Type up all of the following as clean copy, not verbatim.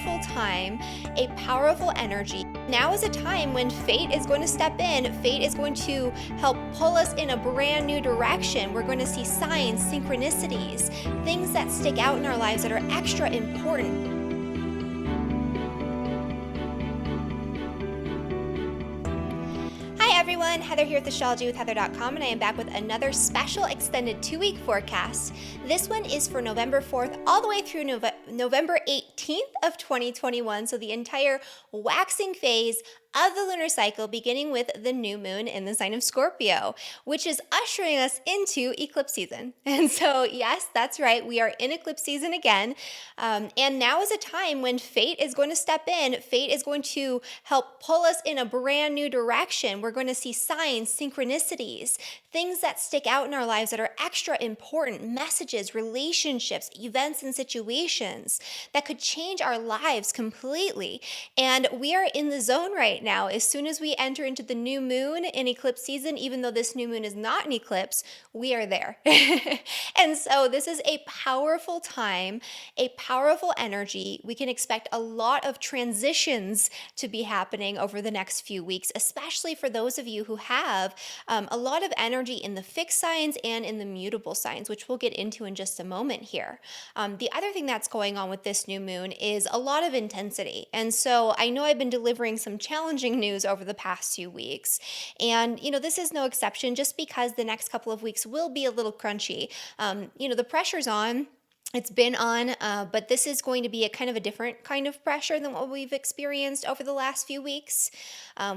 powerful time, a powerful energy. Now is a time when fate is going to step in. Fate is going to help pull us in a brand new direction. We're going to see signs, synchronicities, things that stick out in our lives that are extra important. Hi everyone, Heather here with astrologywithheather.com, and I am back with another special extended 2-week forecast. This one is for November 4th all the way through November 18th of 2021, so the entire waxing phase of the lunar cycle, beginning with the new moon in the sign of Scorpio, which is ushering us into eclipse season. And so, yes, that's right, we are in eclipse season again. And now is a time when fate is going to step in. Fate is going to help pull us in a brand new direction. We're going to see signs, synchronicities, things that stick out in our lives that are extra important, messages, relationships, events, and situations that could change our lives completely. And we are in the zone right now. As soon as we enter into the new moon in eclipse season, even though this new moon is not an eclipse, we are there. And so this is a powerful time, a powerful energy. We can expect a lot of transitions to be happening over the next few weeks, especially for those of you who have a lot of energy in the fixed signs and in the mutable signs, which we'll get into in just a moment here. The other thing that's going on with this new moon is a lot of intensity. And so I know I've been delivering some challenging news over the past few weeks. And, this is no exception, just because the next couple of weeks will be a little crunchy. The pressure's on. It's been on, but this is going to be a kind of a different kind of pressure than what we've experienced over the last few weeks.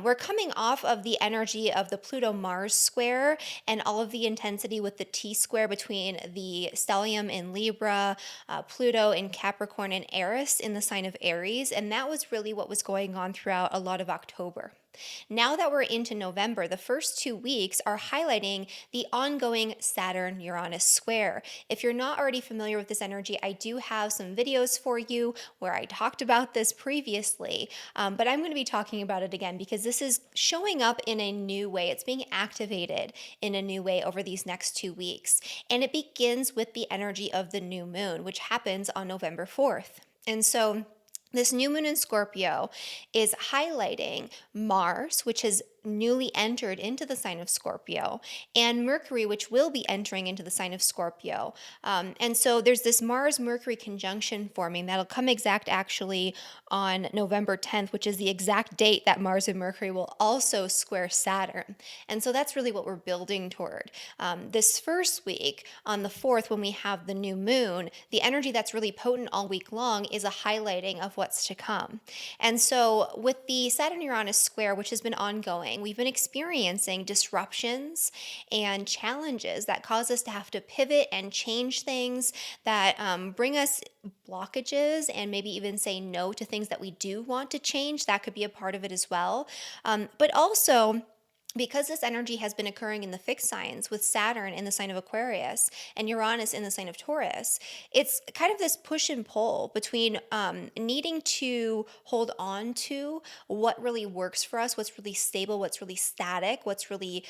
We're coming off of the energy of the Pluto-Mars square and all of the intensity with the T-square between the stellium in Libra, Pluto in Capricorn, and Eris in the sign of Aries, and that was really what was going on throughout a lot of October. Now that we're into November, the first 2 weeks are highlighting the ongoing Saturn-Uranus square. If you're not already familiar with this energy, I do have some videos for you where I talked about this previously, but I'm going to be talking about it again because this is showing up in a new way. It's being activated in a new way over these next 2 weeks, and it begins with the energy of the new moon, which happens on November 4th. And so this new moon in Scorpio is highlighting Mars, which has newly entered into the sign of Scorpio, and Mercury, which will be entering into the sign of Scorpio. And so there's this Mars-Mercury conjunction forming that'll come exact actually on November 10th, which is the exact date that Mars and Mercury will also square Saturn. And so that's really what we're building toward. This first week, on the 4th, when we have the new moon, the energy that's really potent all week long is a highlighting of what's to come. And so with the Saturn-Uranus square, which has been ongoing, we've been experiencing disruptions and challenges that cause us to have to pivot and change things, that bring us blockages and maybe even say no to things that we do want to change. That could be a part of it as well. But also, because this energy has been occurring in the fixed signs with Saturn in the sign of Aquarius and Uranus in the sign of Taurus, it's kind of this push and pull between needing to hold on to what really works for us, what's really stable, what's really static, what's really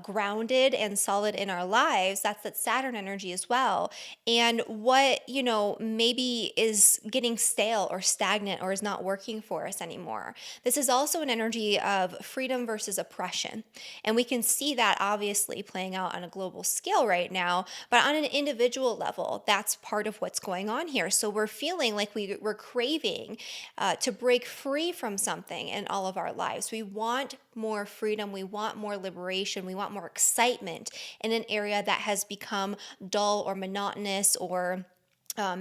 grounded and solid in our lives. That's that Saturn energy as well. And what, maybe is getting stale or stagnant or is not working for us anymore. This is also an energy of freedom versus oppression. And we can see that obviously playing out on a global scale right now, but on an individual level, that's part of what's going on here. So we're feeling like we're craving to break free from something in all of our lives. We want more freedom, we want more liberation, we want more excitement in an area that has become dull or monotonous or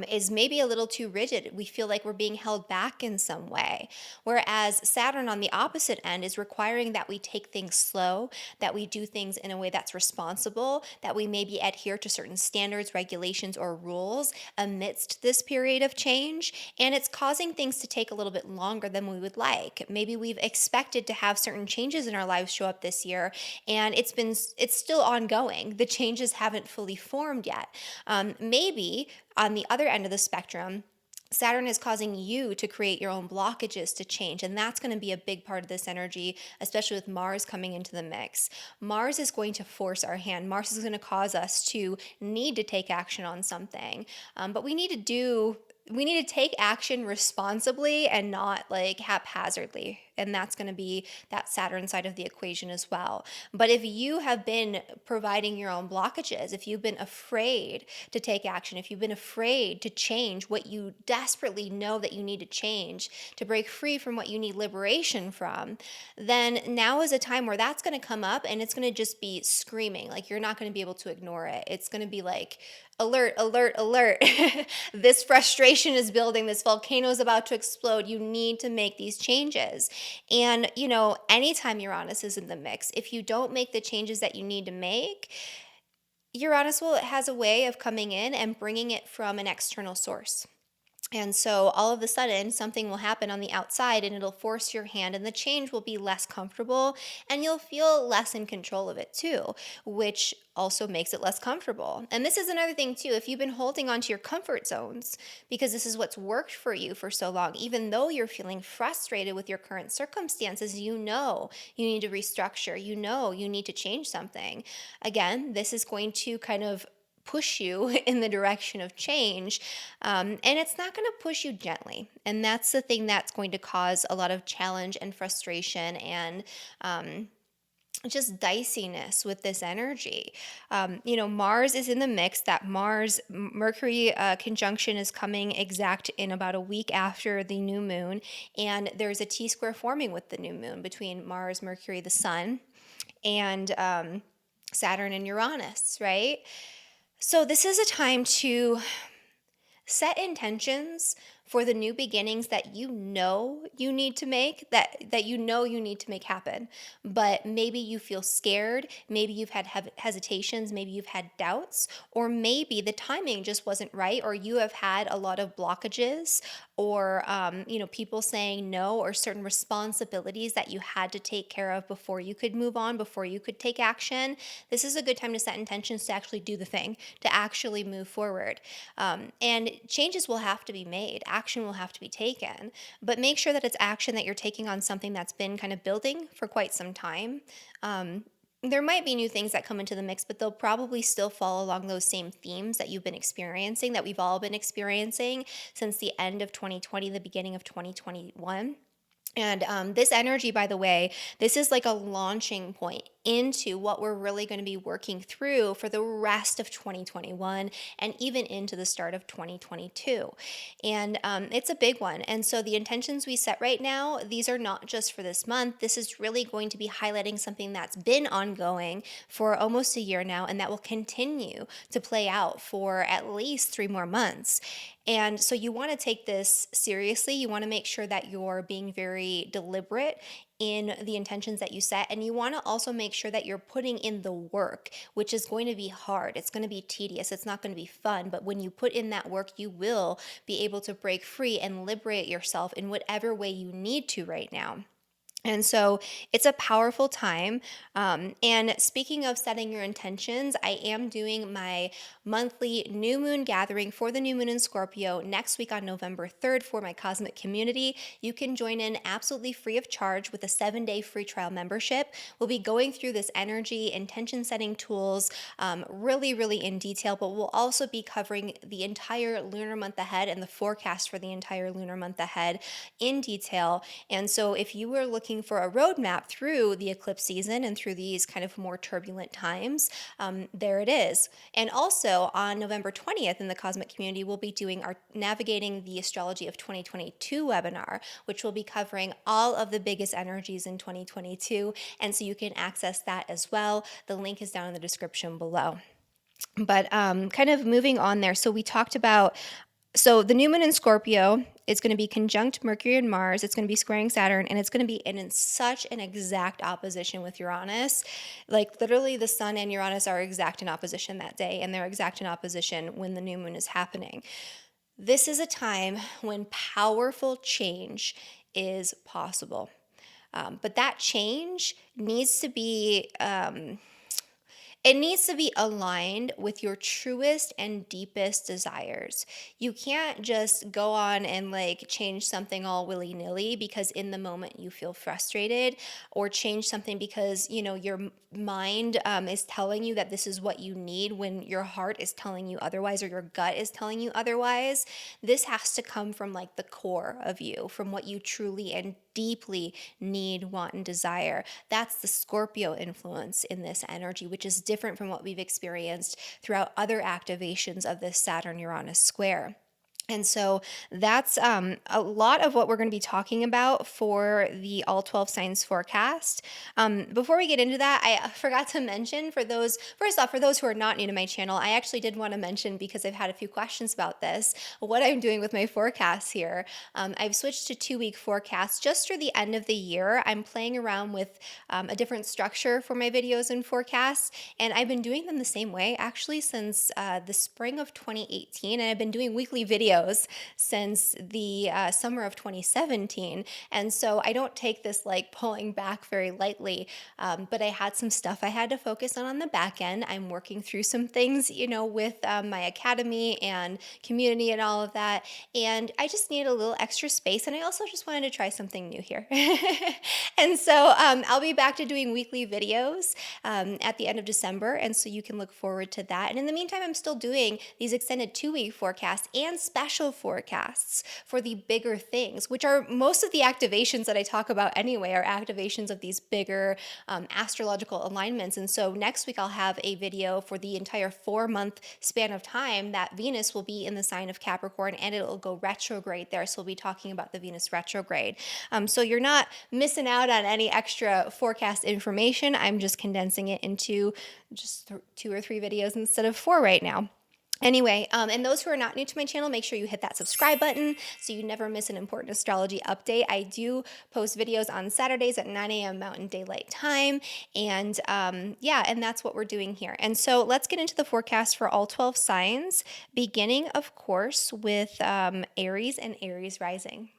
is maybe a little too rigid. We feel like we're being held back in some way. Whereas Saturn on the opposite end is requiring that we take things slow, that we do things in a way that's responsible, that we maybe adhere to certain standards, regulations, or rules amidst this period of change. And it's causing things to take a little bit longer than we would like. Maybe we've expected to have certain changes in our lives show up this year, and it's still ongoing. The changes haven't fully formed yet. Maybe on the other end of the spectrum, Saturn is causing you to create your own blockages to change, and that's going to be a big part of this energy, especially with Mars coming into the mix. Mars is going to force our hand. Mars is going to cause us to need to take action on something, but we need to do we need to take action responsibly and not like haphazardly. And that's going to be that Saturn side of the equation as well. But if you have been providing your own blockages, if you've been afraid to take action, if you've been afraid to change what you desperately know that you need to change, to break free from what you need liberation from, then now is a time where that's going to come up and it's going to just be screaming. Like you're not going to be able to ignore it. It's going to be like, alert, alert, alert. This frustration is building. This volcano is about to explode. You need to make these changes. And, anytime Uranus is in the mix, if you don't make the changes that you need to make, Uranus has a way of coming in and bringing it from an external source. And so all of a sudden, something will happen on the outside and it'll force your hand, and the change will be less comfortable and you'll feel less in control of it too, which also makes it less comfortable. And this is another thing too, if you've been holding on to your comfort zones because this is what's worked for you for so long, even though you're feeling frustrated with your current circumstances, you need to restructure, you need to change something. Again, this is going to kind of push you in the direction of change. And it's not going to push you gently. And that's the thing that's going to cause a lot of challenge and frustration and just diciness with this energy. Mars is in the mix. That Mars-Mercury conjunction is coming exact in about a week after the new moon. And there's a T-square forming with the new moon between Mars, Mercury, the sun, and Saturn and Uranus, right? So this is a time to set intentions for the new beginnings that you need to make, that you need to make happen. But maybe you feel scared, maybe you've had hesitations, maybe you've had doubts, or maybe the timing just wasn't right, or you have had a lot of blockages, or people saying no, or certain responsibilities that you had to take care of before you could move on, before you could take action. This is a good time to set intentions to actually do the thing, to actually move forward. And changes will have to be made. Action will have to be taken, but make sure that it's action that you're taking on something that's been kind of building for quite some time. There might be new things that come into the mix, but they'll probably still fall along those same themes that you've been experiencing, that we've all been experiencing since the end of 2020, the beginning of 2021. And this energy, by the way, this is like a launching point into what we're really going to be working through for the rest of 2021 and even into the start of 2022. And it's a big one. And so the intentions we set right now, these are not just for this month. This is really going to be highlighting something that's been ongoing for almost a year now, and that will continue to play out for at least 3 more months. And so you want to take this seriously. You want to make sure that you're being very deliberate in the intentions that you set. And you want to also make sure that you're putting in the work, which is going to be hard. It's going to be tedious. It's not going to be fun. But when you put in that work, you will be able to break free and liberate yourself in whatever way you need to right now. And so it's a powerful time. And speaking of setting your intentions, I am doing my monthly new moon gathering for the new moon in Scorpio next week on November 3rd for my Cosmic community. You can join in absolutely free of charge with a 7-day free trial membership. We'll be going through this energy intention setting tools really, really in detail, but we'll also be covering the entire lunar month ahead and the forecast for the entire lunar month ahead in detail. And so if you were looking for a roadmap through the eclipse season and through these kind of more turbulent times, there it is. And also on November 20th in the Cosmic community, we'll be doing our Navigating the Astrology of 2022 webinar, which will be covering all of the biggest energies in 2022. And so you can access that as well. The link is down in the description below. But kind of moving on there. So we talked about the new moon in Scorpio is going to be conjunct Mercury and Mars. It's going to be squaring Saturn, and it's going to be in such an exact opposition with Uranus. Like literally the sun and Uranus are exact in opposition that day, and they're exact in opposition when the new moon is happening. This is a time when powerful change is possible. But that change needs to be... It needs to be aligned with your truest and deepest desires. You can't just go on and like change something all willy-nilly because in the moment you feel frustrated, or change something because, your mind is telling you that this is what you need when your heart is telling you otherwise, or your gut is telling you otherwise. This has to come from like the core of you, from what you truly and deeply need, want, and desire. That's the Scorpio influence in this energy, which is different from what we've experienced throughout other activations of this Saturn Uranus square. And so that's a lot of what we're going to be talking about for the all 12 signs forecast. Before we get into that, I forgot to mention, first off, for those who are not new to my channel, I actually did want to mention, because I've had a few questions about this, what I'm doing with my forecasts here. I've switched to 2-week forecasts just through the end of the year. I'm playing around with a different structure for my videos and forecasts, and I've been doing them the same way actually since the spring of 2018, and I've been doing weekly videos since the summer of 2017. And so I don't take this like pulling back very lightly, but I had some stuff I had to focus on the back end. I'm working through some things, with my academy and community and all of that. And I just needed a little extra space. And I also just wanted to try something new here. And so I'll be back to doing weekly videos at the end of December. And so you can look forward to that. And in the meantime, I'm still doing these extended 2-week forecasts and special forecasts for the bigger things, which are most of the activations that I talk about anyway, are activations of these bigger astrological alignments. And so next week I'll have a video for the entire 4-month span of time that Venus will be in the sign of Capricorn, and it'll go retrograde there. So we'll be talking about the Venus retrograde. So you're not missing out on any extra forecast information. I'm just condensing it into just 2 or 3 videos instead of 4 right now. Anyway, and those who are not new to my channel, make sure you hit that subscribe button so you never miss an important astrology update. I do post videos on Saturdays at 9 a.m. Mountain Daylight Time. And and that's what we're doing here. And so let's get into the forecast for all 12 signs, beginning, of course, with Aries and Aries rising.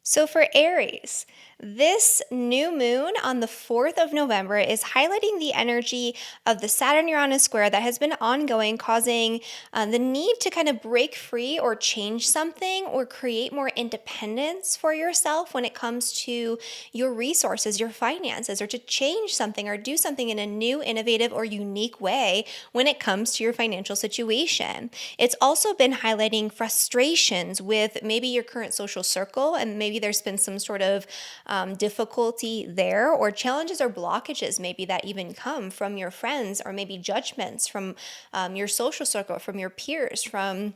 So for Aries, this new moon on the 4th of November is highlighting the energy of the Saturn-Uranus square that has been ongoing, causing the need to kind of break free or change something or create more independence for yourself when it comes to your resources, your finances, or to change something or do something in a new, innovative, or unique way when it comes to your financial situation. It's also been highlighting frustrations with maybe your current social circle, and maybe there's been some sort of difficulty there, or challenges or blockages maybe that even come from your friends, or maybe judgments from your social circle, from your peers, from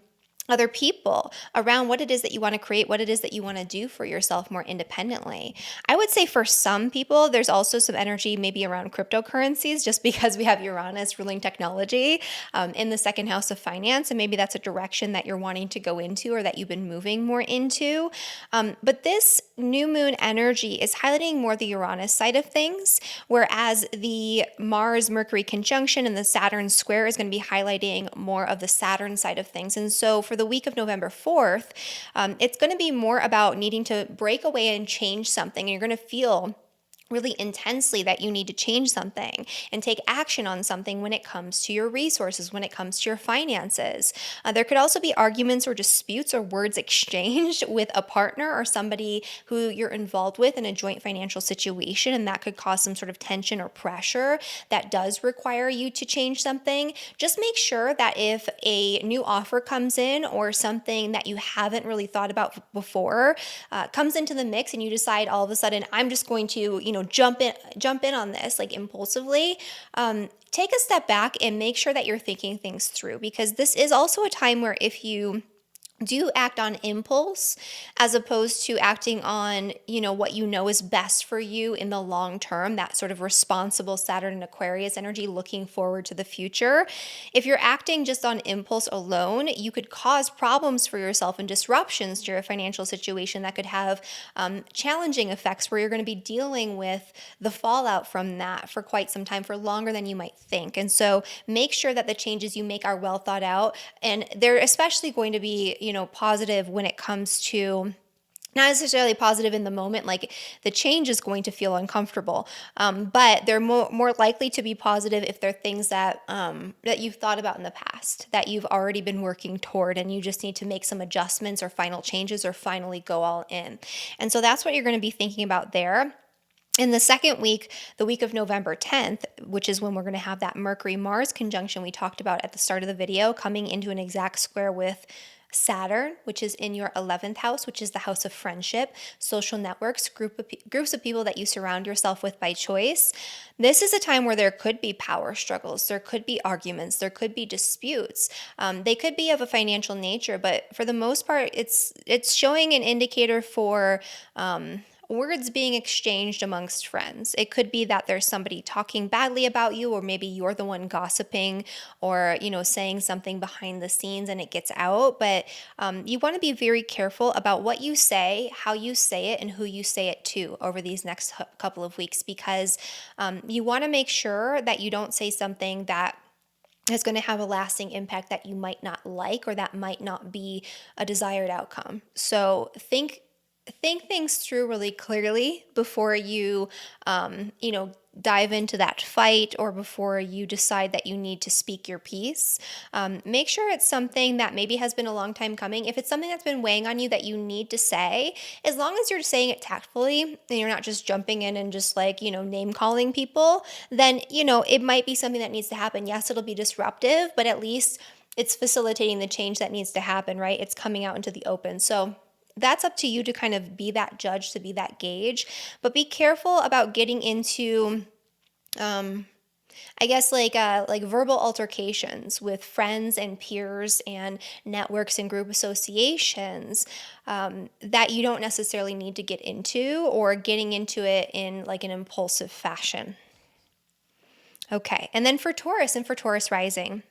other people around what it is that you want to create, what it is that you want to do for yourself more independently. I would say for some people, there's also some energy maybe around cryptocurrencies, just because we have Uranus ruling technology in the second house of finance. And maybe that's a direction that you're wanting to go into, or that you've been moving more into. But this new moon energy is highlighting more the Uranus side of things, whereas the Mars-Mercury conjunction and the Saturn square is going to be highlighting more of the Saturn side of things. And so for the week of November 4th, it's going to be more about needing to break away and change something. And you're going to feel really intensely that you need to change something and take action on something when it comes to your resources, when it comes to your finances. There could also be arguments or disputes or words exchanged with a partner or somebody who you're involved with in a joint financial situation, and that could cause some sort of tension or pressure that does require you to change something. Just make sure that if a new offer comes in, or something that you haven't really thought about before comes into the mix, and you decide all of a sudden, I'm just going to, jump in on this like impulsively, take a step back and make sure that you're thinking things through, because this is also a time where if you do act on impulse as opposed to acting on, what is best for you in the long term, that sort of responsible Saturn and Aquarius energy looking forward to the future. If you're acting just on impulse alone, you could cause problems for yourself and disruptions to your financial situation that could have challenging effects, where you're going to be dealing with the fallout from that for quite some time, for longer than you might think. And so make sure that the changes you make are well thought out, and they're especially going to be, positive when it comes to not necessarily positive in the moment, like the change is going to feel uncomfortable, but they're more likely to be positive if they're things that that you've thought about in the past, that you've already been working toward, and you just need to make some adjustments or final changes or finally go all in. And so that's what you're going to be thinking about there. In the second week, the week of November 10th, which is when we're going to have that Mercury-Mars conjunction we talked about at the start of the video, coming into an exact square with Saturn, which is in your 11th house, which is the house of friendship, social networks, groups of people that you surround yourself with by choice. This is a time where there could be power struggles, there could be arguments, there could be disputes. They could be of a financial nature, but for the most part, it's showing an indicator for words being exchanged amongst friends. It could be that there's somebody talking badly about you, or maybe you're the one gossiping, or saying something behind the scenes and it gets out. But you want to be very careful about what you say, how you say it, and who you say it to over these next couple of weeks, because you want to make sure that you don't say something that is going to have a lasting impact that you might not like, or that might not be a desired outcome. So think things through really clearly before you, dive into that fight, or before you decide that you need to speak your piece. Make sure it's something that maybe has been a long time coming. If it's something that's been weighing on you that you need to say, as long as you're saying it tactfully and you're not just jumping in and just name calling people, then, it might be something that needs to happen. Yes, it'll be disruptive, but at least it's facilitating the change that needs to happen, right? It's coming out into the open. So that's up to you to kind of be that judge, to be that gauge, but be careful about getting into, like verbal altercations with friends and peers and networks and group associations that you don't necessarily need to get into, or getting into it in like an impulsive fashion. Okay, and then for Taurus and for Taurus rising.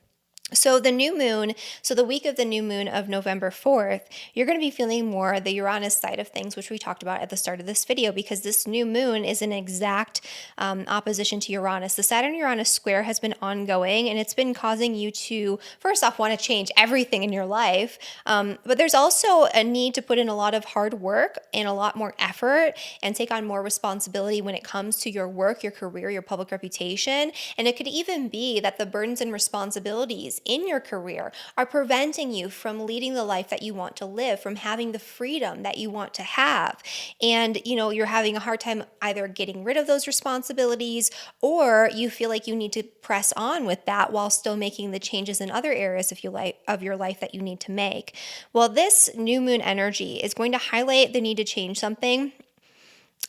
So the week of the new moon of November 4th, you're going to be feeling more the Uranus side of things, which we talked about at the start of this video, because this new moon is an exact opposition to Uranus. The Saturn-Uranus square has been ongoing, and it's been causing you to, first off, want to change everything in your life. But there's also a need to put in a lot of hard work and a lot more effort and take on more responsibility when it comes to your work, your career, your public reputation. And it could even be that the burdens and responsibilities in your career are preventing you from leading the life that you want to live, from having the freedom that you want to have. And, you're having a hard time either getting rid of those responsibilities, or you feel like you need to press on with that while still making the changes in other areas of your life that you need to make. Well, this new moon energy is going to highlight the need to change something,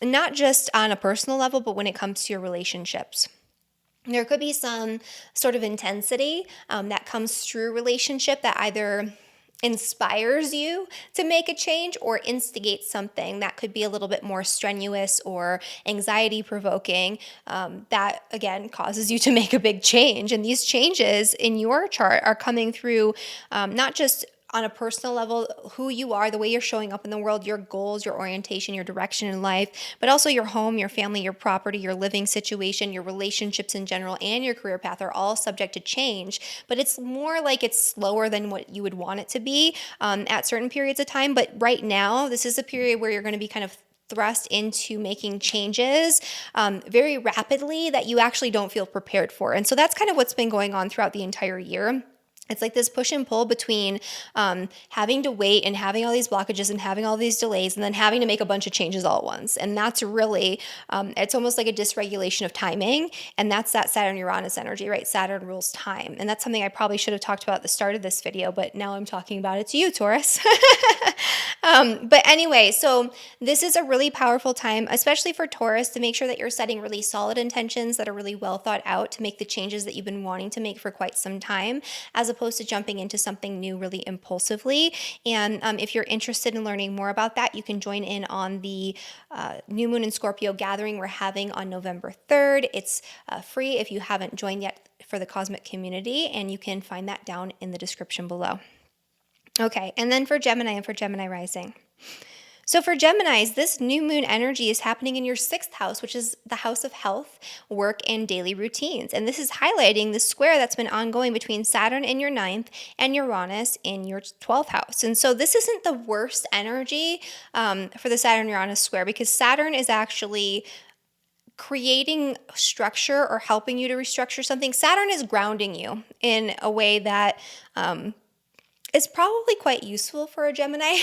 not just on a personal level, but when it comes to your relationships. There could be some sort of intensity that comes through relationship that either inspires you to make a change or instigates something that could be a little bit more strenuous or anxiety provoking, that again causes you to make a big change. And these changes in your chart are coming through not just on a personal level, who you are, the way you're showing up in the world, your goals, your orientation, your direction in life, but also your home, your family, your property, your living situation, your relationships in general, and your career path are all subject to change. But it's more like it's slower than what you would want it to be at certain periods of time. But right now, this is a period where you're going to be kind of thrust into making changes very rapidly that you actually don't feel prepared for. And so that's kind of what's been going on throughout the entire year. It's like this push and pull between having to wait and having all these blockages and having all these delays, and then having to make a bunch of changes all at once. And that's really, it's almost like a dysregulation of timing. And that's that Saturn-Uranus energy, right? Saturn rules time. And that's something I probably should have talked about at the start of this video, but now I'm talking about it to you, Taurus. But anyway, so this is a really powerful time, especially for Taurus, to make sure that you're setting really solid intentions that are really well thought out to make the changes that you've been wanting to make for quite some time, as opposed to jumping into something new really impulsively. And if you're interested in learning more about that, you can join in on the New Moon in Scorpio gathering we're having on November 3rd. It's free if you haven't joined yet for the Cosmic Community, and you can find that down in the description below. Okay, and then for Gemini and for Gemini rising. So for Geminis, this new moon energy is happening in your sixth house, which is the house of health, work, and daily routines. And this is highlighting the square that's been ongoing between Saturn in your ninth and Uranus in your 12th house. And so this isn't the worst energy for the Saturn-Uranus square, because Saturn is actually creating structure or helping you to restructure something. Saturn is grounding you in a way that is probably quite useful for a Gemini.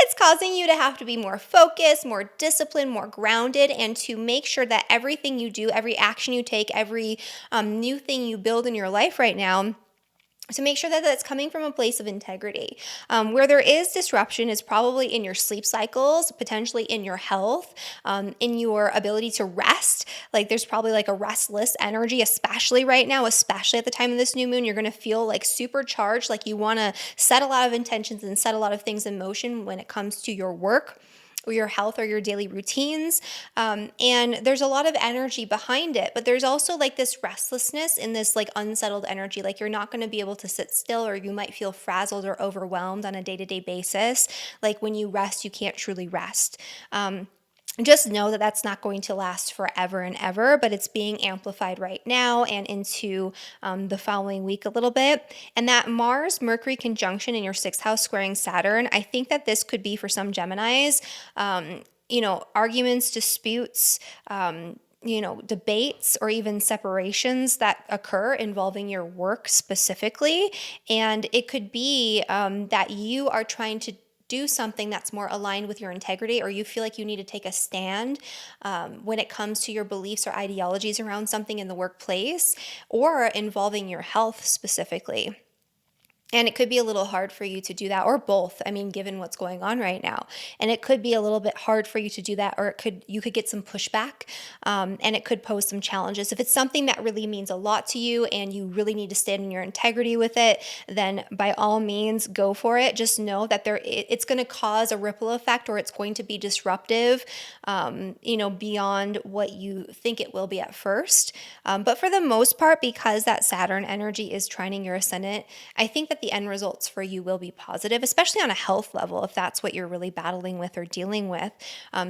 It's causing you to have to be more focused, more disciplined, more grounded, and to make sure that everything you do, every action you take, every new thing you build in your life right now, to make sure that that's coming from a place of integrity. Where there is disruption is probably in your sleep cycles, potentially in your health, in your ability to rest. Like there's probably like a restless energy, especially right now, especially at the time of this new moon. You're going to feel like supercharged, like you want to set a lot of intentions and set a lot of things in motion when it comes to your work or your health or your daily routines. And there's a lot of energy behind it, but there's also like this restlessness in this like unsettled energy. Like you're not going to be able to sit still, or you might feel frazzled or overwhelmed on a day-to-day basis. Like when you rest, you can't truly rest. Just know that that's not going to last forever and ever, but it's being amplified right now and into the following week a little bit. And that Mars-Mercury conjunction in your sixth house squaring Saturn, I think that this could be for some Geminis, arguments, disputes, debates, or even separations that occur involving your work specifically. And it could be that you are trying to do something that's more aligned with your integrity, or you feel like you need to take a stand when it comes to your beliefs or ideologies around something in the workplace, or involving your health specifically. And it could be a little hard for you to do that, or both. I mean, given what's going on right now, and it could be a little bit hard for you to do that, or you could get some pushback, and it could pose some challenges. If it's something that really means a lot to you and you really need to stand in your integrity with it, then by all means go for it. Just know that it's going to cause a ripple effect, or it's going to be disruptive, beyond what you think it will be at first. But for the most part, because that Saturn energy is trining your ascendant, I think that the end results for you will be positive, especially on a health level, if that's what you're really battling with or dealing with.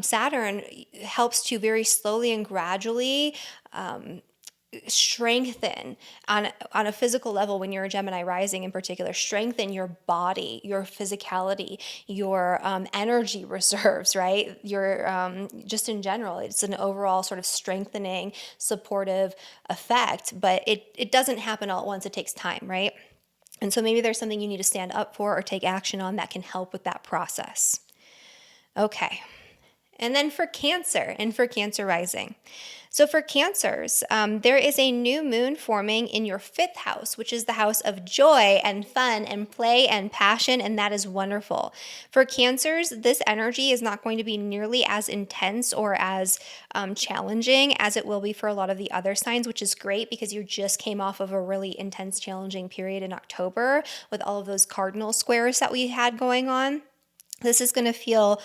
Saturn helps to very slowly and gradually strengthen on a physical level. When you're a Gemini rising in particular, strengthen your body, your physicality, your energy reserves, right? Your just in general, it's an overall sort of strengthening, supportive effect, but it doesn't happen all at once. It takes time, right? And so maybe there's something you need to stand up for or take action on that can help with that process. Okay. And then for Cancer, and for Cancer rising. So for Cancers, there is a new moon forming in your fifth house, which is the house of joy and fun and play and passion, and that is wonderful. For Cancers, this energy is not going to be nearly as intense or as challenging as it will be for a lot of the other signs, which is great because you just came off of a really intense, challenging period in October with all of those cardinal squares that we had going on. This is going to feel,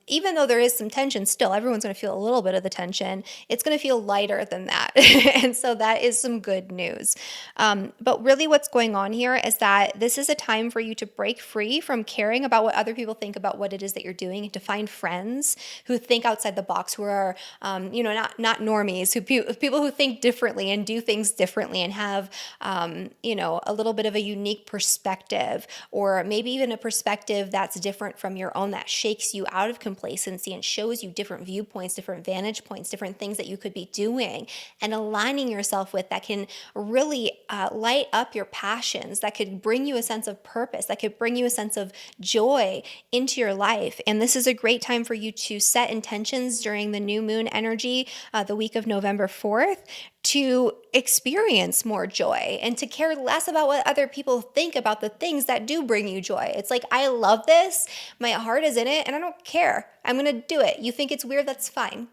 even though there is some tension still, everyone's going to feel a little bit of the tension. It's going to feel lighter than that. And so that is some good news. But really what's going on here is that this is a time for you to break free from caring about what other people think about what it is that you're doing, and to find friends who think outside the box, who are, not normies, people who think differently and do things differently and have, a little bit of a unique perspective, or maybe even a perspective that's different from your own, that shakes you out of complacency and shows you different viewpoints, different vantage points, different things that you could be doing and aligning yourself with, that can really light up your passions, that could bring you a sense of purpose, that could bring you a sense of joy into your life. And this is a great time for you to set intentions during the new moon energy, the week of November 4th, to experience more joy and to care less about what other people think about the things that do bring you joy. It's like, I love this, my heart is in it, and I don't care. I'm going to do it. You think it's weird, that's fine.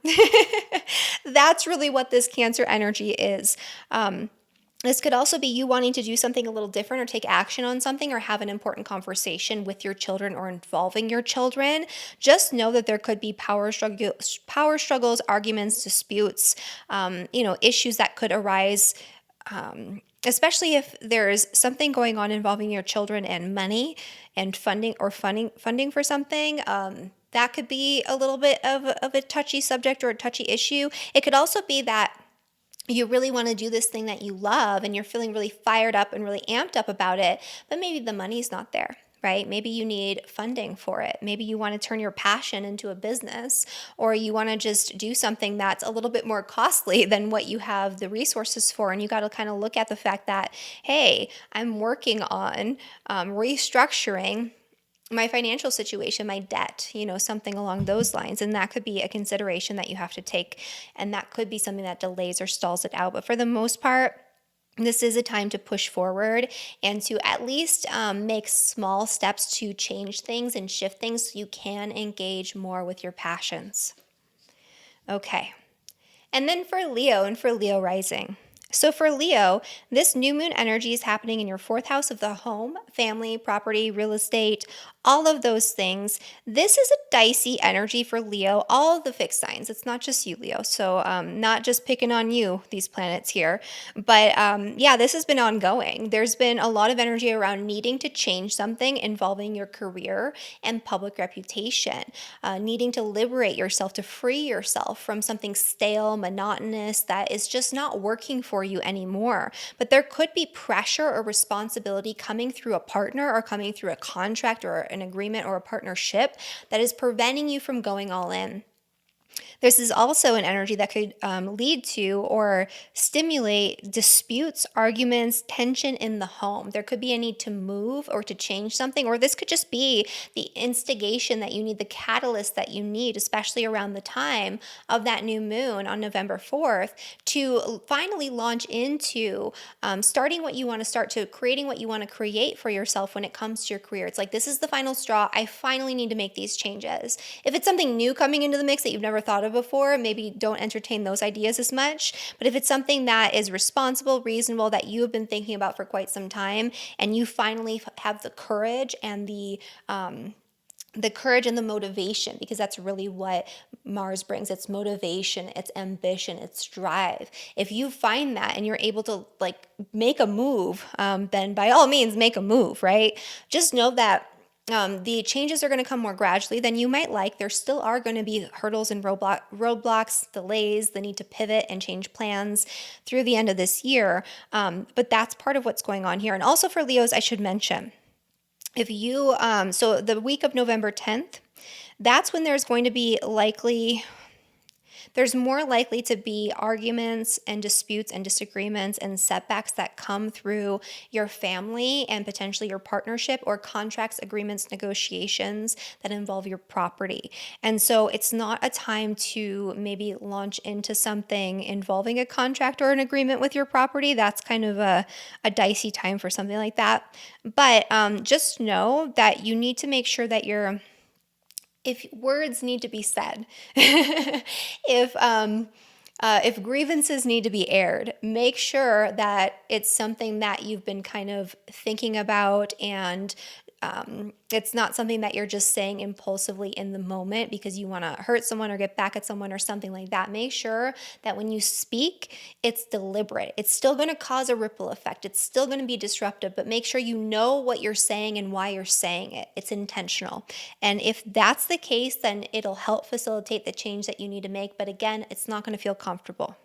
That's really what this Cancer energy is. This could also be you wanting to do something a little different, or take action on something, or have an important conversation with your children or involving your children. Just know that there could be power struggles, arguments, disputes, issues that could arise, especially if there's something going on involving your children and money and funding for something. that could be a little bit of a touchy subject or a touchy issue. It could also be that you really want to do this thing that you love and you're feeling really fired up and really amped up about it, but maybe the money's not there, right? Maybe you need funding for it. Maybe you want to turn your passion into a business, or you want to just do something that's a little bit more costly than what you have the resources for. And you got to kind of look at the fact that, hey, I'm working on restructuring my financial situation, my debt, something along those lines. And that could be a consideration that you have to take. And that could be something that delays or stalls it out. But for the most part, this is a time to push forward and to at least make small steps to change things and shift things so you can engage more with your passions. Okay. And then for Leo and for Leo rising. So for Leo, this new moon energy is happening in your fourth house of the home, family, property, real estate, all of those things. This is a dicey energy for Leo, all of the fixed signs. It's not just you, Leo. So not just picking on you, these planets here. But yeah, this has been ongoing. There's been a lot of energy around needing to change something involving your career and public reputation, needing to liberate yourself, to free yourself from something stale, monotonous, that is just not working for you anymore. But there could be pressure or responsibility coming through a partner or coming through a contract or an agreement or a partnership that is preventing you from going all in. This is also an energy that could lead to or stimulate disputes, arguments, tension in the home. There could be a need to move or to change something, or this could just be the instigation that you need, the catalyst that you need, especially around the time of that new moon on November 4th, to finally launch into starting what you want to start, to creating what you want to create for yourself when it comes to your career. It's like, this is the final straw. I finally need to make these changes. If it's something new coming into the mix that you've never thought of before, maybe don't entertain those ideas as much. But if it's something that is responsible, reasonable, that you have been thinking about for quite some time, and you finally have the courage and the courage and the motivation, because that's really what Mars brings. It's motivation, it's ambition, it's drive. If you find that and you're able to make a move, then by all means make a move, right? Just know that the changes are going to come more gradually than you might like. There still are going to be hurdles and roadblocks, delays, the need to pivot and change plans through the end of this year. But that's part of what's going on here. And also for Leos, I should mention, if you, so the week of November 10th, that's when there's going to be there's more likely to be arguments and disputes and disagreements and setbacks that come through your family and potentially your partnership or contracts, agreements, negotiations that involve your property. And so it's not a time to maybe launch into something involving a contract or an agreement with your property. That's kind of a dicey time for something like that. But just know that you need to make sure that if words need to be said, if grievances need to be aired, make sure that it's something that you've been kind of thinking about, and it's not something that you're just saying impulsively in the moment because you want to hurt someone or get back at someone or something like that. Make sure that when you speak, it's deliberate. It's still going to cause a ripple effect. It's still going to be disruptive, but make sure you know what you're saying and why you're saying it. It's intentional. And if that's the case, then it'll help facilitate the change that you need to make. But again, it's not going to feel comfortable.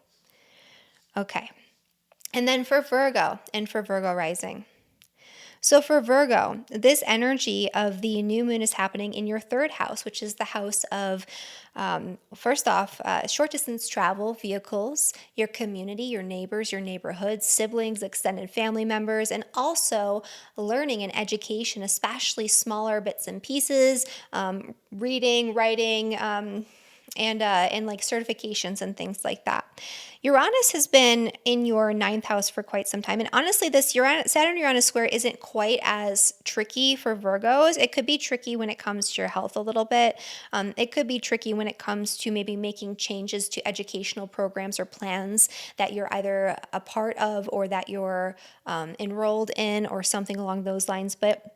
Okay. And then for Virgo and for Virgo rising. So for Virgo, this energy of the new moon is happening in your third house, which is the house of, first off, short distance travel, vehicles, your community, your neighbors, your neighborhoods, siblings, extended family members, and also learning and education, especially smaller bits and pieces, reading, writing, and certifications and things like that. Uranus has been in your ninth house for quite some time. And honestly, this Saturn-Uranus square isn't quite as tricky for Virgos. It could be tricky when it comes to your health a little bit. It could be tricky when it comes to maybe making changes to educational programs or plans that you're either a part of or that you're enrolled in or something along those lines. But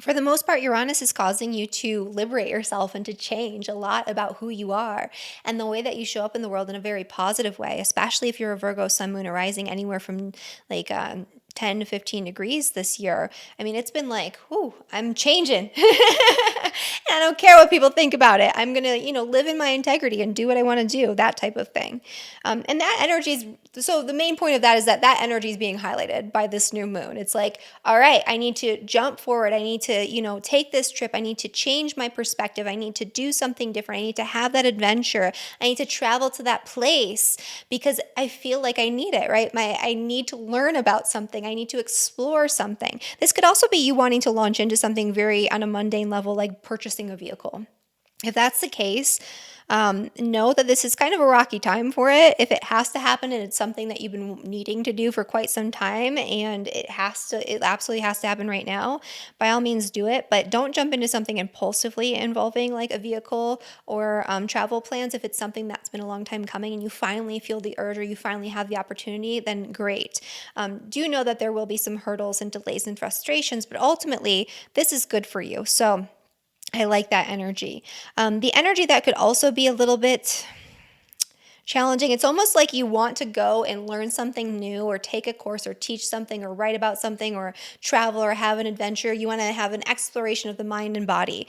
for the most part, Uranus is causing you to liberate yourself and to change a lot about who you are and the way that you show up in the world in a very positive way, especially if you're a Virgo sun, moon, or rising anywhere from 10 to 15 degrees this year. I mean, it's been like, whoo, I'm changing. And I don't care what people think about it. I'm going to, live in my integrity and do what I want to do, that type of thing. And that energy is, so the main point of that is that energy is being highlighted by this new moon. It's like, all right, I need to jump forward. I need to, take this trip. I need to change my perspective. I need to do something different. I need to have that adventure. I need to travel to that place because I feel like I need it, right? I need to learn about something. I need to explore something. This could also be you wanting to launch into something very on a mundane level, like purchasing a vehicle. If that's the case, know that this is kind of a rocky time for it. If it has to happen and it's something that you've been needing to do for quite some time and it absolutely has to happen right now, by all means do it. But don't jump into something impulsively involving like a vehicle or travel plans. If it's something that's been a long time coming and you finally feel the urge or you finally have the opportunity, then great. Do know that there will be some hurdles and delays and frustrations, but ultimately this is good for you. So I like that energy. The energy that could also be a little bit challenging. It's almost like you want to go and learn something new or take a course or teach something or write about something or travel or have an adventure. You want to have an exploration of the mind and body.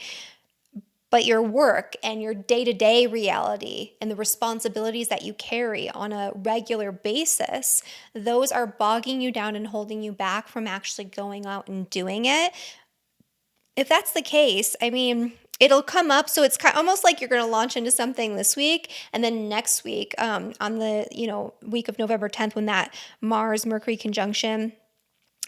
But your work and your day-to-day reality and the responsibilities that you carry on a regular basis, those are bogging you down and holding you back from actually going out and doing it. If that's the case, I mean, it'll come up. So it's almost like you're going to launch into something this week. And then next week, on the, week of November 10th, when that Mars-Mercury conjunction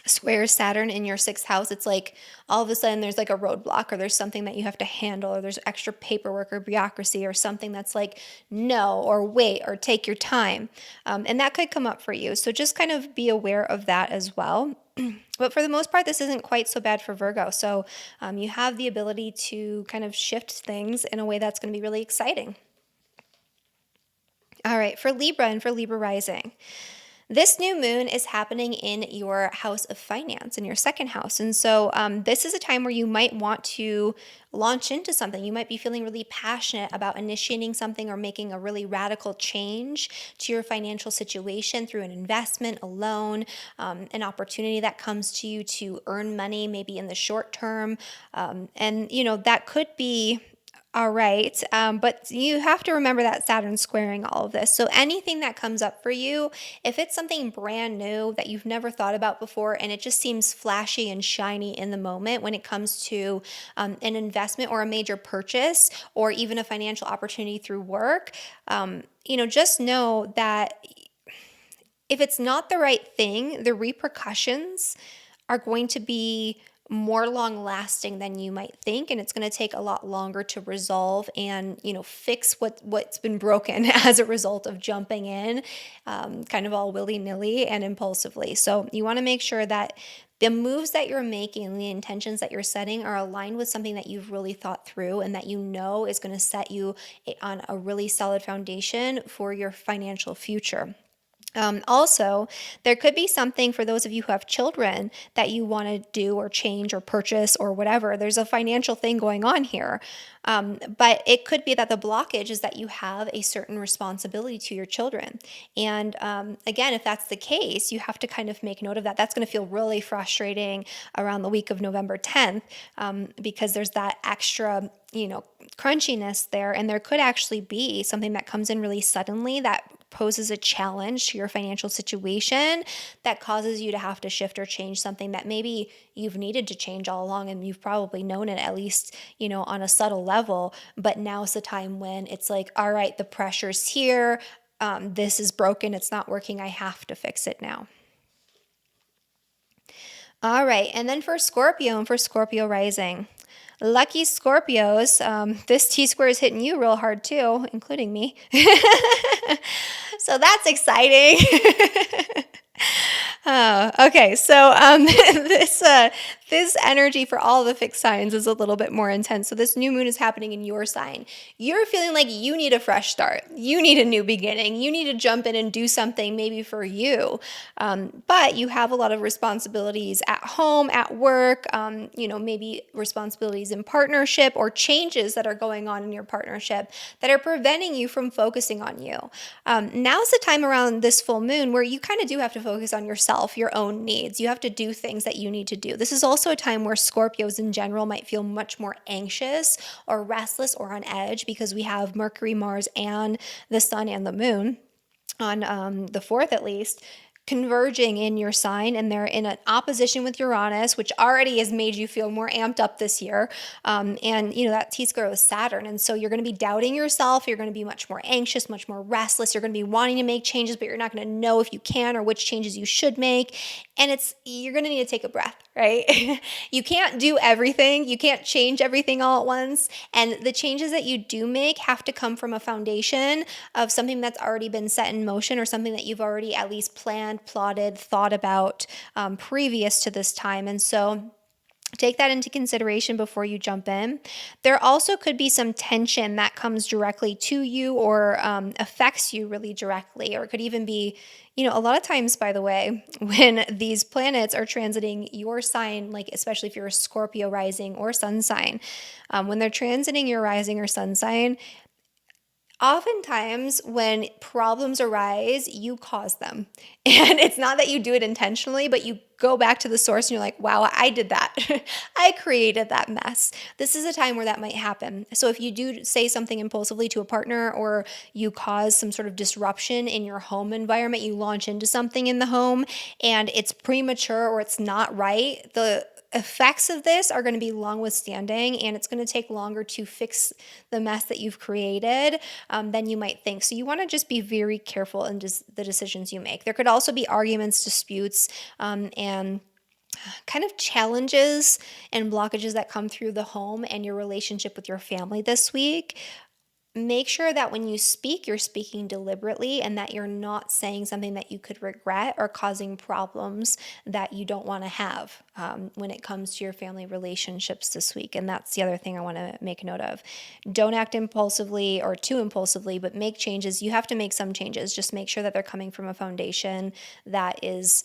squares Saturn in your 6th house, it's like all of a sudden there's like a roadblock or there's something that you have to handle or there's extra paperwork or bureaucracy or something that's like no or wait or take your time. And that could come up for you. So just kind of be aware of that as well. But for the most part, this isn't quite so bad for Virgo. So you have the ability to kind of shift things in a way that's going to be really exciting. All right, for Libra and for Libra rising. This new moon is happening in your house of finance, in your 2nd house. And so this is a time where you might want to launch into something. You might be feeling really passionate about initiating something or making a really radical change to your financial situation through an investment, a loan, an opportunity that comes to you to earn money, maybe in the short term. And that could be all right. But you have to remember that Saturn squaring all of this. So anything that comes up for you, if it's something brand new that you've never thought about before, and it just seems flashy and shiny in the moment when it comes to an investment or a major purchase or even a financial opportunity through work, just know that if it's not the right thing, the repercussions are going to be more long lasting than you might think, and it's going to take a lot longer to resolve and fix what's been broken as a result of jumping in kind of all willy-nilly and impulsively. So you want to make sure that the moves that you're making, the intentions that you're setting are aligned with something that you've really thought through and that is going to set you on a really solid foundation for your financial future. Also, there could be something for those of you who have children that you want to do or change or purchase or whatever. There's a financial thing going on here. But it could be that the blockage is that you have a certain responsibility to your children. And again, if that's the case, you have to kind of make note of that. That's going to feel really frustrating around the week of November 10th because there's that extra crunchiness there. And there could actually be something that comes in really suddenly that poses a challenge to your financial situation that causes you to have to shift or change something that maybe you've needed to change all along and you've probably known it at least, on a subtle level, but now's the time when it's like, all right, the pressure's here. This is broken. It's not working. I have to fix it now. All right. And then for Scorpio and for Scorpio rising. Lucky Scorpios, this T-square is hitting you real hard too, including me. So that's exciting. Okay, so this energy for all the fixed signs is a little bit more intense. So this new moon is happening in your sign. You're feeling like you need a fresh start. You need a new beginning. You need to jump in and do something maybe for you. But you have a lot of responsibilities at home, at work, maybe responsibilities in partnership or changes that are going on in your partnership that are preventing you from focusing on you. Now's the time around this full moon where you kind of do have to focus on yourself, your own needs. You have to do things that you need to do. This is also also a time where Scorpios in general might feel much more anxious or restless or on edge because we have Mercury, Mars, and the Sun and the Moon on the 4th at least, converging in your sign, and they're in an opposition with Uranus, which already has made you feel more amped up this year. And that T-square with Saturn. And so you're going to be doubting yourself. You're going to be much more anxious, much more restless. You're going to be wanting to make changes, but you're not going to know if you can or which changes you should make. And you're going to need to take a breath, right? You can't do everything. You can't change everything all at once. And the changes that you do make have to come from a foundation of something that's already been set in motion, or something that you've already at least planned, plotted, thought about previous to this time. And so take that into consideration before you jump in. There also could be some tension that comes directly to you or affects you really directly, or it could even be, a lot of times, by the way, when these planets are transiting your sign, like especially if you're a Scorpio rising or sun sign, when they're transiting your rising or sun sign, oftentimes when problems arise, you cause them. And it's not that you do it intentionally, but you go back to the source and you're like, wow, I did that. I created that mess. This is a time where that might happen. So if you do say something impulsively to a partner, or you cause some sort of disruption in your home environment, you launch into something in the home and it's premature or it's not right, the effects of this are going to be long withstanding, and it's going to take longer to fix the mess that you've created than you might think. So you want to just be very careful in the decisions you make. There could also be arguments, disputes, and kind of challenges and blockages that come through the home and your relationship with your family this week. Make sure that when you speak, you're speaking deliberately, and that you're not saying something that you could regret or causing problems that you don't want to have when it comes to your family relationships this week. And that's the other thing I want to make note of. Don't act impulsively or too impulsively, but make changes. You have to make some changes. Just make sure that they're coming from a foundation that is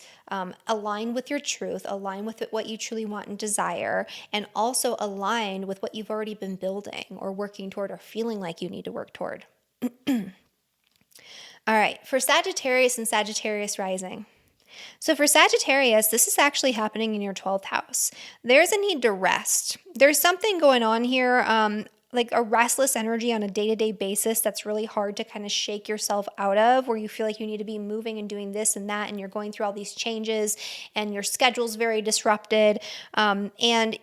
aligned with your truth, aligned with what you truly want and desire, and also aligned with what you've already been building or working toward or feeling like you need to work toward. All right, for Sagittarius and Sagittarius rising. So for Sagittarius, this is actually happening in your 12th house. There's a need to rest. There's something going on here, like a restless energy on a day-to-day basis that's really hard to kind of shake yourself out of, where you feel like you need to be moving and doing this and that, and you're going through all these changes and your schedule's very disrupted. And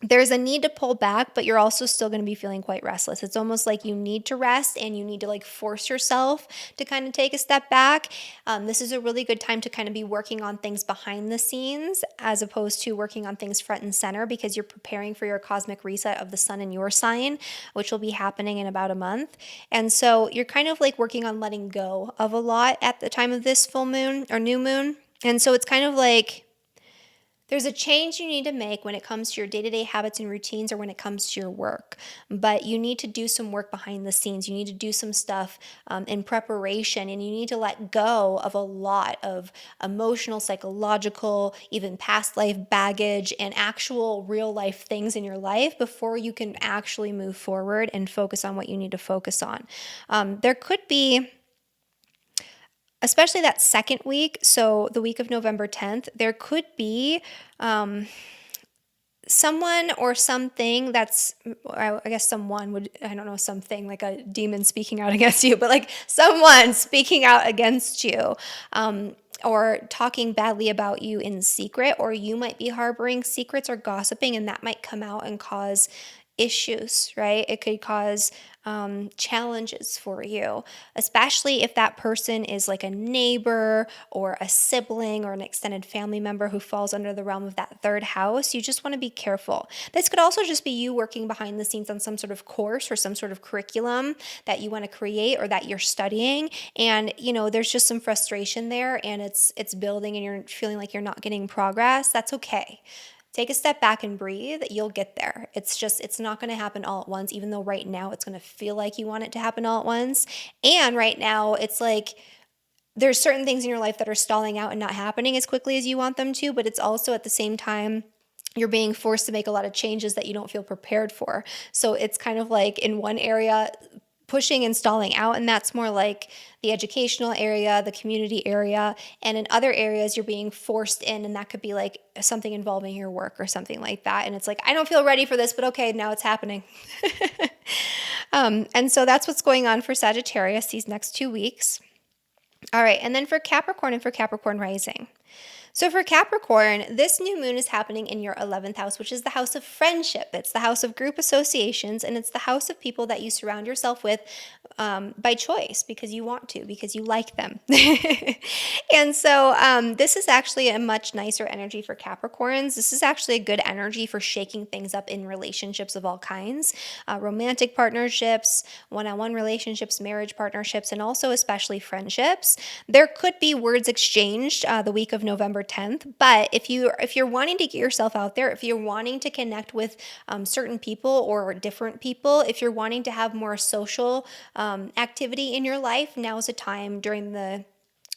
there's a need to pull back, but you're also still going to be feeling quite restless. It's almost like you need to rest and you need to force yourself to kind of take a step back. This is a really good time to kind of be working on things behind the scenes as opposed to working on things front and center, because you're preparing for your cosmic reset of the sun in your sign, which will be happening in about a month. And so you're kind of working on letting go of a lot at the time of this full moon or new moon. And so it's kind of like there's a change you need to make when it comes to your day-to-day habits and routines, or when it comes to your work. But you need to do some work behind the scenes. You need to do some stuff in preparation, and you need to let go of a lot of emotional, psychological, even past life baggage and actual real life things in your life before you can actually move forward and focus on what you need to focus on. There could be, especially that second week, so the week of November 10th, there could be someone or something that's, I guess someone would, I don't know, something like a demon speaking out against you, but someone speaking out against you, or talking badly about you in secret, or you might be harboring secrets or gossiping, and that might come out and cause issues, right? It could cause challenges for you, especially if that person is a neighbor or a sibling or an extended family member who falls under the realm of that third house. You just want to be careful. This could also just be you working behind the scenes on some sort of course or some sort of curriculum that you want to create or that you're studying. And, there's just some frustration there, and it's building, and you're feeling like you're not getting progress. That's okay. Take a step back and breathe. You'll get there. It's not going to happen all at once, even though right now it's going to feel like you want it to happen all at once. And right now it's there's certain things in your life that are stalling out and not happening as quickly as you want them to, but it's also at the same time you're being forced to make a lot of changes that you don't feel prepared for. So it's kind of in one area, pushing and stalling out, and that's more like the educational area, the community area, and in other areas you're being forced in, and that could be like something involving your work or something like that, and it's like, I don't feel ready for this, but okay, now it's happening. And so that's what's going on for Sagittarius these next 2 weeks. All right, and then for Capricorn and for Capricorn rising. So for Capricorn, this new moon is happening in your 11th house, which is the house of friendship. It's the house of group associations, and it's the house of people that you surround yourself with by choice, because you want to, because you like them. And so this is actually a much nicer energy for Capricorns. This is actually a good energy for shaking things up in relationships of all kinds, romantic partnerships, one-on-one relationships, marriage partnerships, and also especially friendships. There could be words exchanged the week of November 10th, but if you're wanting to get yourself out there, if you're wanting to connect with certain people or different people, if you're wanting to have more social activity in your life, now's a time during the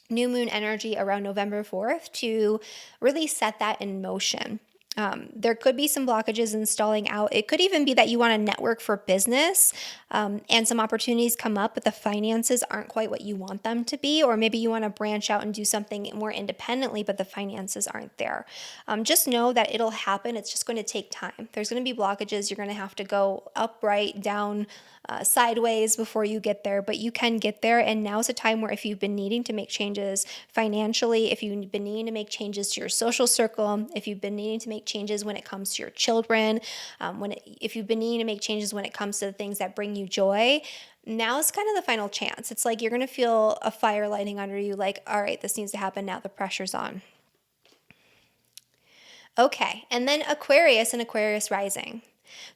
new moon energy around November 4th to really set that in motion. There could be some blockages in stalling out. It could even be that you want to network for business and some opportunities come up, but the finances aren't quite what you want them to be. Or maybe you want to branch out and do something more independently, but the finances aren't there. Just know that it'll happen. It's just going to take time. There's going to be blockages. You're going to have to go upright, down, sideways before you get there, but you can get there. And now's a time where if you've been needing to make changes financially, if you've been needing to make changes to your social circle, if you've been needing to make changes when it comes to your children, if you've been needing to make changes when it comes to the things that bring you joy, now is kind of the final chance. It's like you're going to feel a fire lighting under you, like, all right, this needs to happen now. The pressure's on. Okay, and then Aquarius and Aquarius rising.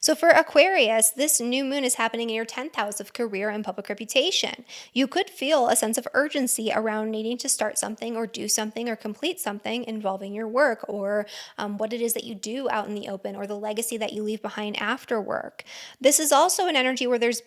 So for Aquarius, this new moon is happening in your 10th house of career and public reputation. You could feel a sense of urgency around needing to start something or do something or complete something involving your work or what it is that you do out in the open or the legacy that you leave behind after work. This is also an energy where you've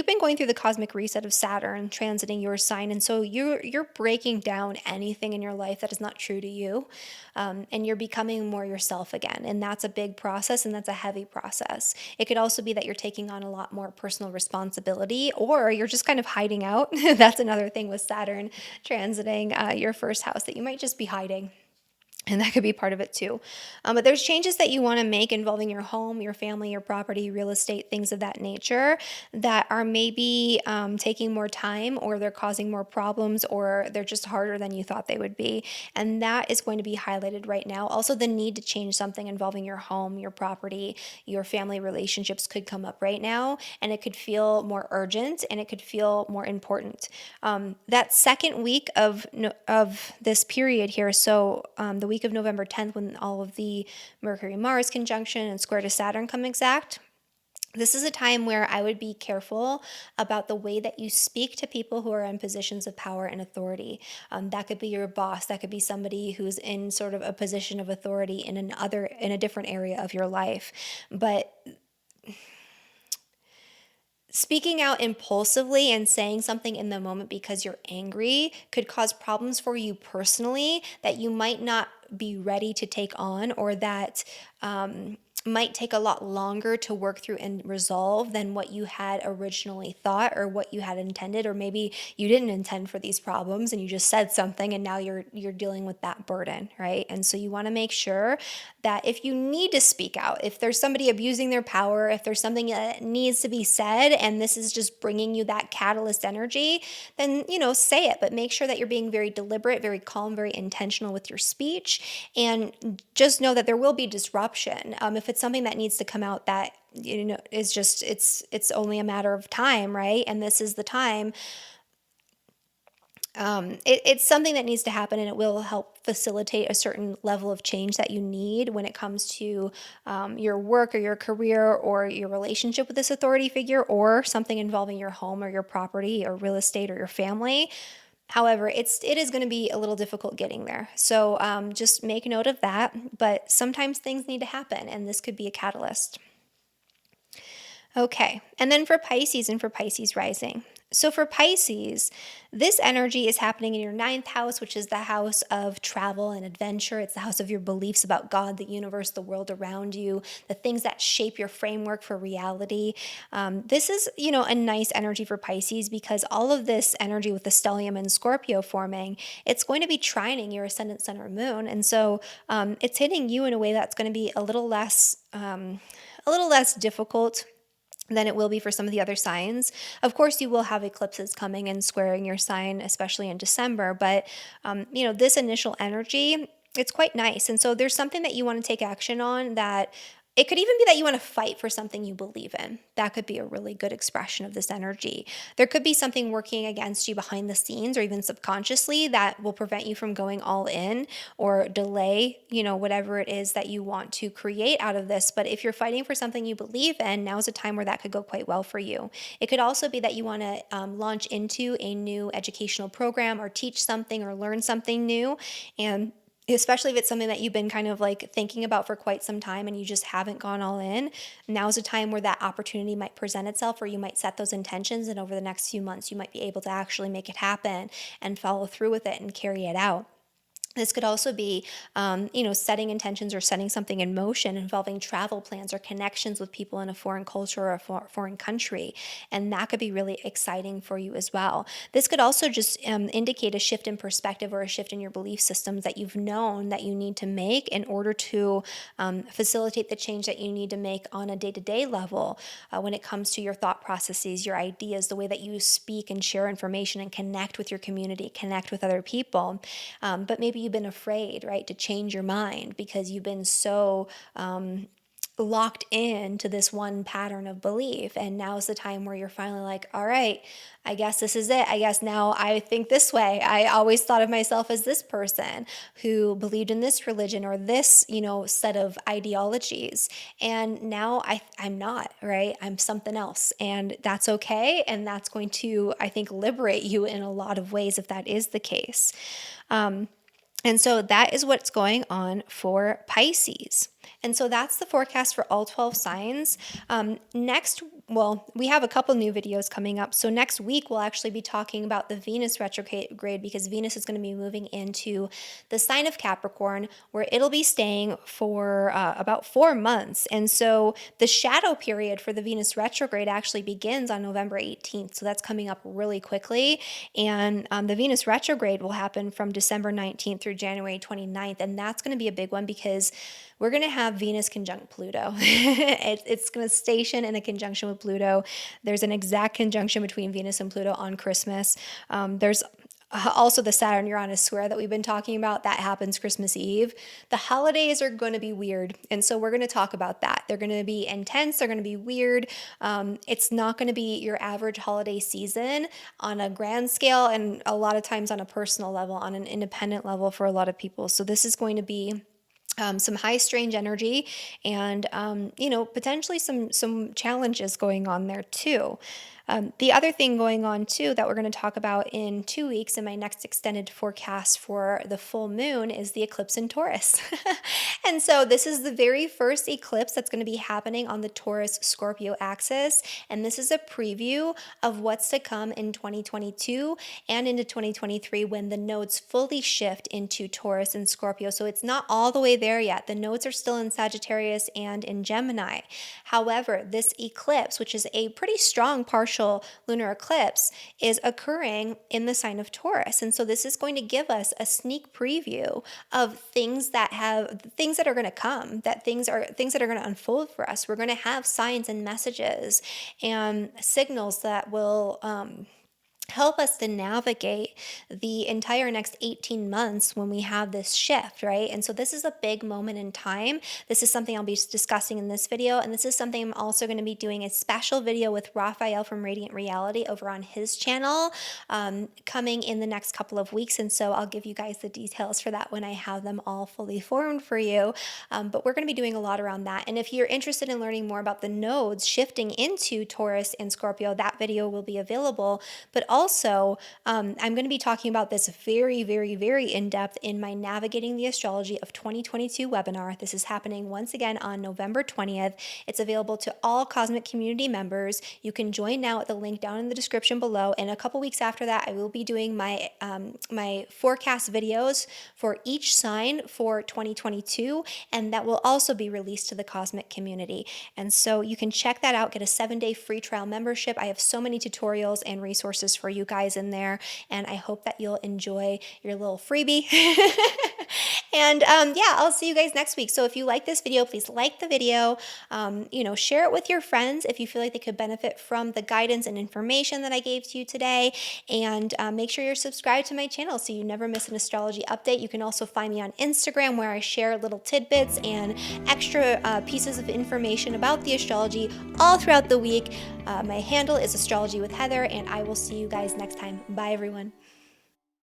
been going through the cosmic reset of Saturn transiting your sign, and so you're breaking down anything in your life that is not true to you, and you're becoming more yourself again, and that's a big process, and that's a heavy process. It could also be that you're taking on a lot more personal responsibility, or you're just kind of hiding out. That's another thing with Saturn transiting your first house, that you might just be hiding. And that could be part of it too. But there's changes that you want to make involving your home, your family, your property, real estate, things of that nature that are maybe taking more time, or they're causing more problems, or they're just harder than you thought they would be. And that is going to be highlighted right now. Also, the need to change something involving your home, your property, your family relationships could come up right now. And it could feel more urgent, and it could feel more important. That second week of this period here, so the week of November 10th, when all of the Mercury-Mars conjunction and square to Saturn come exact, this is a time where I would be careful about the way that you speak to people who are in positions of power and authority. That could be your boss. That could be somebody who's in sort of a position of authority in a different area of your life. But speaking out impulsively and saying something in the moment because you're angry could cause problems for you personally that you might not be ready to take on, or that might take a lot longer to work through and resolve than what you had originally thought or what you had intended. Or maybe you didn't intend for these problems and you just said something, and now you're dealing with that burden, right? And so you want to make sure that if you need to speak out, if there's somebody abusing their power, if there's something that needs to be said and this is just bringing you that catalyst energy, then say it, but make sure that you're being very deliberate, very calm, very intentional with your speech, and just know that there will be disruption. If it's something that needs to come out, that is just it's only a matter of time, right? And this is the time. It's something that needs to happen, and it will help facilitate a certain level of change that you need when it comes to your work or your career or your relationship with this authority figure, or something involving your home or your property or real estate or your family. However, it is going to be a little difficult getting there. So just make note of that. But sometimes things need to happen, and this could be a catalyst. Okay, and then for Pisces and for Pisces rising. So for Pisces, this energy is happening in your ninth house, which is the house of travel and adventure. It's the house of your beliefs about God, the universe, the world around you, the things that shape your framework for reality. This is, a nice energy for Pisces because all of this energy with the stellium and Scorpio forming, it's going to be trining your ascendant, sun, or moon. And so it's hitting you in a way that's going to be a little less difficult than it will be for some of the other signs. Of course, you will have eclipses coming and squaring your sign, especially in December, but this initial energy, it's quite nice. And so there's something that you want to take action on that it could even be that you want to fight for something you believe in. That could be a really good expression of this energy. There could be something working against you behind the scenes or even subconsciously that will prevent you from going all in or delay, whatever it is that you want to create out of this. But if you're fighting for something you believe in, now's a time where that could go quite well for you. It could also be that you want to launch into a new educational program or teach something or learn something new. And especially if it's something that you've been kind of like thinking about for quite some time and you just haven't gone all in, now's a time where that opportunity might present itself, or you might set those intentions, and over the next few months you might be able to actually make it happen and follow through with it and carry it out. This could also be, setting intentions or setting something in motion involving travel plans or connections with people in a foreign culture or a foreign country. And that could be really exciting for you as well. This could also just indicate a shift in perspective or a shift in your belief systems that you've known that you need to make in order to facilitate the change that you need to make on a day-to-day level when it comes to your thought processes, your ideas, the way that you speak and share information and connect with your community, connect with other people. But maybe you've been afraid, right, to change your mind because you've been so locked in to this one pattern of belief. And now's the time where you're finally like, all right, I guess this is it. I guess now I think this way. I always thought of myself as this person who believed in this religion or this, set of ideologies. And now I'm not, right? I'm something else. And that's okay. And that's going to, I think, liberate you in a lot of ways if that is the case. And so that is what's going on for Pisces. And so that's the forecast for all 12 signs. We have a couple new videos coming up. So next week, we'll actually be talking about the Venus retrograde because Venus is going to be moving into the sign of Capricorn, where it'll be staying for about 4 months. And so the shadow period for the Venus retrograde actually begins on November 18th. So that's coming up really quickly. And the Venus retrograde will happen from December 19th through January 29th. And that's going to be a big one because we're going to have Venus conjunct Pluto. It's going to station in a conjunction with Pluto. There's an exact conjunction between Venus and Pluto on Christmas. There's also the Saturn-Uranus square that we've been talking about. That happens Christmas Eve. The holidays are going to be weird. And so we're going to talk about that. They're going to be intense. They're going to be weird. It's not going to be your average holiday season on a grand scale and a lot of times on a personal level, on an independent level for a lot of people. So this is going to be some high strange energy and, potentially some challenges going on there too. The other thing going on too that we're going to talk about in 2 weeks in my next extended forecast for the full moon is the eclipse in Taurus. And so this is the very first eclipse that's going to be happening on the Taurus-Scorpio axis. And this is a preview of what's to come in 2022 and into 2023 when the nodes fully shift into Taurus and Scorpio. So it's not all the way there yet. The nodes are still in Sagittarius and in Gemini. However, this eclipse, which is a pretty strong partial lunar eclipse, is occurring in the sign of Taurus. And so this is going to give us a sneak preview of things that are going to come, that things that are going to unfold for us. We're going to have signs and messages and signals that will help us to navigate the entire next 18 months when we have this shift, right? And so this is a big moment in time. This is something I'll be discussing in this video. And this is something I'm also going to be doing a special video with Raphael from Radiant Reality over on his channel coming in the next couple of weeks. And so I'll give you guys the details for that when I have them all fully formed for you. But we're going to be doing a lot around that. And if you're interested in learning more about the nodes shifting into Taurus and Scorpio, that video will be available. But also, I'm going to be talking about this very, very, very in depth in my Navigating the Astrology of 2022 webinar. This is happening once again on November 20th. It's available to all Cosmic community members. You can join now at the link down in the description below. And a couple weeks after that, I will be doing my my forecast videos for each sign for 2022, and that will also be released to the Cosmic community. And so you can check that out, get a 7-day free trial membership. I have so many tutorials and resources for you guys in there, and I hope that you'll enjoy your little freebie. And yeah, I'll see you guys next week. So if you like this video, please like the video, share it with your friends if you feel like they could benefit from the guidance and information that I gave to you today. And make sure you're subscribed to my channel so you never miss an astrology update. You can also find me on Instagram, where I share little tidbits and extra pieces of information about the astrology all throughout the week. My handle is Astrology with Heather, and I will see you guys next time. Bye, everyone.